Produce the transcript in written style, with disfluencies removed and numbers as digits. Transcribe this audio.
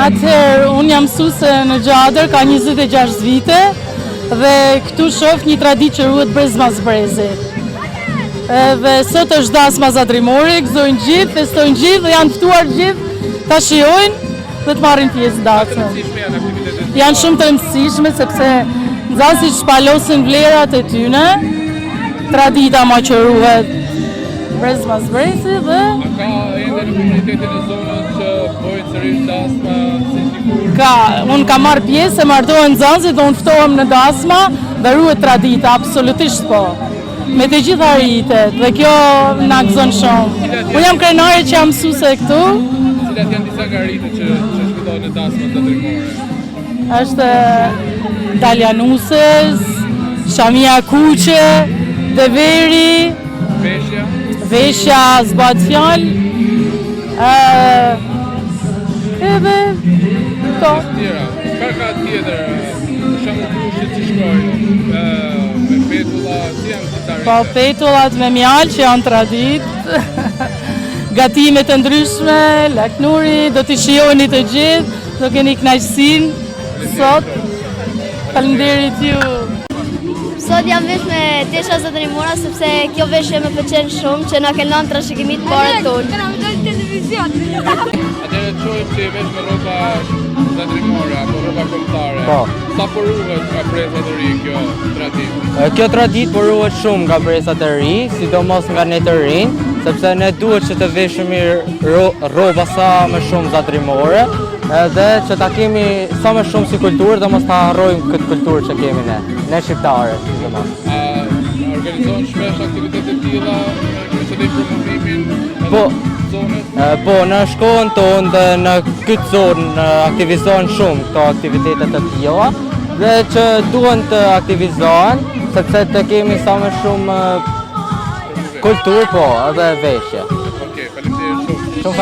Atëherë, unë jam mësuese në Gjadër, ka 26 vite dhe këtu shoh një traditë që ruhet brezmas brezi. Dhe sot është dasma zatrimore, gëzojnë gjithë, festojnë gjithë dhe janë ftuar gjithë ta shijojnë dhe të marrin pjesë dasmën. Janë shumë të rëndësishme sepse nxënësit shpalosin vlerat e tyre, tradita ma që ruhet brezmas brezi dhe ka ende në komunitetin e zonës që bojnë sërish dasma si sikur? Ka, unë ka marrë pjesë, e marrëdohen nxënësit dhe unë ftohem në dasma dhe ruhet tradita, absolutisht po. Me të gjitha rritet dhe kjo na gëzon shumë. Unë jam krenare që jam mësuese këtu. Cilat janë disa nga rritet që shfrytëzohen në dasmat zatrimore? Është daljanuses, shamia kuqe, deveri, veshja zbat fjalë, edhe to. Çfarë ka tjetër? Për shembull kushtet që shkojnë me petulla, si janë disa rrite? Po petullat me mjalë që janë traditë. Gatime të ndryshme, laknuri, do t'i shijoni të gjithë, do keni kënaqësinë sot. Faleminderit ju. Sot jam vesh me tesha zatrimora sepse kjo veshje më pëlqen shumë që na kenon trashëgimit parë tonë. Atëherë çojmë si vesh me rroba zatrimore apo rroba kombëtare. Po. Sa po ruhet nga brezat e ri kjo traditë? Kjo traditë po ruhet shumë nga brezat e ri, sidomos nga ne të rinj, sepse ne duhet që të veshim rroba sa më shumë zatrimore, edhe që ta kemi sa më shumë si kulturë dhe mos ta harrojmë këtë kulturë që kemi ne shqiptarët, sidomos. Organizon shpesh aktivitete të tilla që të promovimin Po, zonës? po, në shkollën tonë dhe në këtë zonë aktivizohen shumë këto aktivitetet të tilla dhe që duhen të aktivizohen sepse të kemi sa më shumë kulturë, po, edhe veshje. Okej, faleminderit shumë.